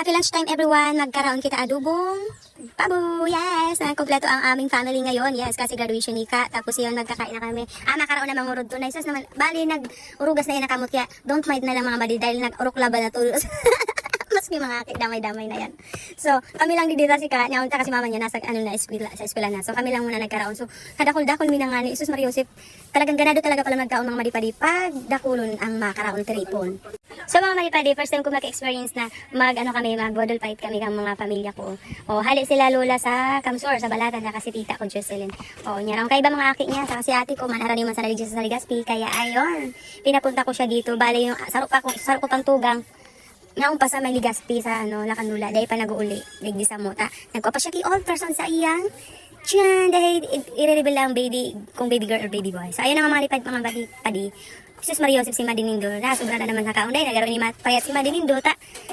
Happy lunchtime everyone! Magkaroon kita adubong pabu! Yes! Kompleto ang aming family ngayon. Yes, kasi graduation ni Ka. Tapos yun, magkakain na kami. Makakaroon na mangurod to. Naisos naman, bali, nag-urugas na yun nakamot. Kaya, don't mind na lang mga badi dahil nag-urok laban na tulos. Mas may mga damay-damay na yan. So, kami lang dito si Ka. Nyaunta kasi mama niya nasa sa eskwela na. So, kami lang muna nagkaroon. So, kadakol-dakol minangani. Isus Maria Joseph, talagang ganado talaga pala nagkaon mga madipadi-pag dakulon ang makaraon tripon. So mga madipadi, first time ko mag-experience na mag-bodol fight kami ng mga pamilya ko. O, hali sila lola sa Kamsor, sa Balatan, na kasi tita ko, Jocelyn. O, niya raw kaiba mga aki niya, sa kasi ate ko, manarani man sa Naligya sa Saligaspi. Kaya ayun, pinapunta ko siya dito. Bale yung sarok ko pang tugang. Naong pa sa may Ligaspi sa Lacanula, dahil pa nag-uuli, ligdi sa mota. Nagko pa siya kay all person sa iyang tiyan, dahil i-reveal lang kung baby girl or baby boy. So ayun ang mga lipad mga padi. Sus Maria Joseph si Madinindo, na sobra na naman sa kaon, dahil nagaro ni payat si Madinindo,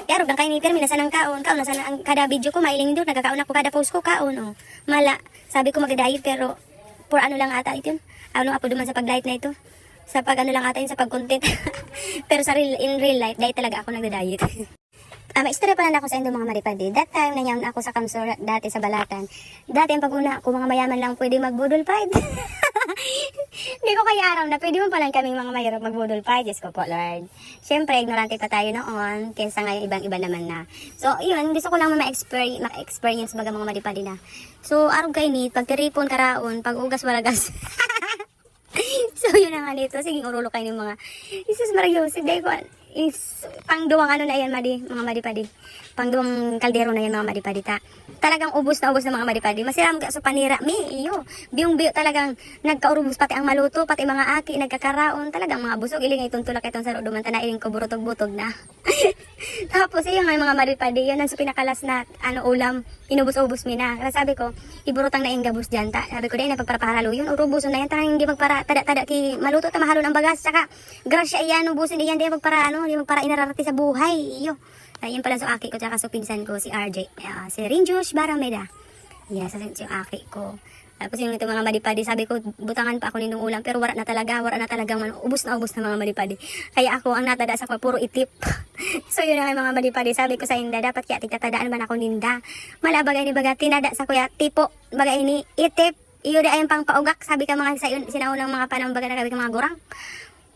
yarog ang kain ni Permi, nasa ng kaon, nasa ang kada video ko, mailing Nindo, nagkakaon ako kada post ko, kaon, mala. Sabi ko mag-diet, pero for ano lang ata ito yun. Apo duman sa pag-diet na ito. Sa pag lang ata yun, sa pag-content. Pero in real life, diet talaga ako nagda-diet. Maistorya pala na ako sa inyong mga maripadi. That time, nanyaman ako sa Kamsor, dati sa Balatan. Dati, ang pag-una ako, mga mayaman lang pwede mag-budol fight. Hindi ko kaya araw na pwede mo pa lang kaming mga mahirap mag-budol fight. Diyos ko po, Lord. Siyempre, ignorante pa tayo noon, kaysa ngayon ibang-iba naman na. So, yun, gusto ko lang ma-experience baga mga maripadi na. So, araw kayo ni, pag tiripon, karaon, pag ugas, walagas. So, yun na nga dito. Sige, urulo kayo ng mga Isus Maria Joseph. Dahil ko, pangduwang na yan, mga madipadi. Pangduwang kaldero na yan, mga madipadi. Talagang ubos na mga madipadi. Masiram ka sa panira. Iyo. Biyong-biyo talagang nagkaurubos. Pati ang maluto, pati mga aki, nagkakaraon. Talagang mga busog. Iling itong tulak itong sa roduman. Tanailing ko burutog-butog na. Tapos, yung mga madipadi. Yun ang sa pinakalas na ulam. Inubos-ubos mi na. Kasi sabi ko, iburutang na yung gabos dyan. Sabi ko, dahil nagpagparapahalo. Yun, urubos na yan. Talagang hindi magpara, tada ki maluto, mahalo ng bagas. Saka, grasya iyan, ubusin iyan. Di magpara, di magpara inararati sa buhay. Iyo. Ayun pala sa aki ko, tsaka sa pinsan ko, si RJ. Si Rinjosh Barameda. Yes, yung aki ko. Tapos yung ito mga madipadi, sabi ko, butangan pa ako nitong ulam. Pero wala na talagang ubos na mga madipadi. Kaya ako, ang natada sa ko, puro itip. So yun na mga madipadi, sabi ko sa inda, dapat kaya tigtatadaan man ako ninda. Malabagay ni baga, tinada sa kuya, tipo, bagay ni itip. Iyo da ayun pang paugak, sabi ka mga sinaunang mga panang baga na ka mga gurang.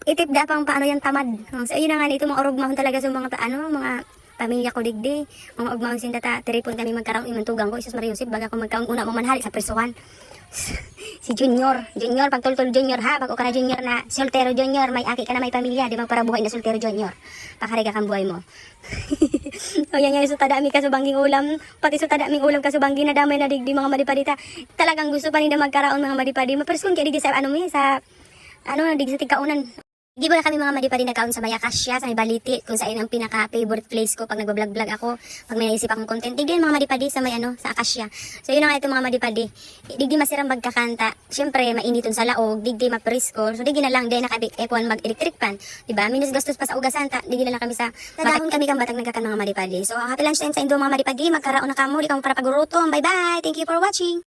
Itip da pang paano yan tamad. So yun na nga nito, mga urugmahon talaga sa mga mga pamilya ko digdi, mga ugmahon sinda tiripon kami magkaroon imantugang ko, Isus Maria Joseph, baga ko magkaroon una mo manhali sa persuhan. Si Junior, pagtultol Junior ha, bago ka na Junior na soltero Junior, may aki ka na may pamilya, di ba para buhay na soltero Junior, pakariga kang buhay mo. So yan yung sutadami kasubanging ulam, pati sutadaming ulam kasubanging na damay na digdi mga madipadita, talagang gusto pa nila magkaroon mga madipadi, maperson kaya digdi sa digdi sa tigkaunan. Di ba kami mga madipadi nagkaon sa Bayakasya, sa may Baliti, kung saan ang pinaka-favorite place ko pag nagbablog-vlog ako, pag may naisip akong content. Digdi mga madipadi sa may sa Akasya. So yun na nga ito mga madipadi. Digdi masirang magkakanta. Siyempre, mainiton sa laog, digdi maprisko. So digdi na lang, din nakabik F1 mag-electric pan. Diba? Minus gastos pa sa ugasan, digdi na lang kami sa tadahon kami kang batang nagkakan mga madipadi. So happy lunchtime sa indo mga madipadi, magkaraon na kamo, di kamo para pagurutom. Bye-bye! Thank you for watching!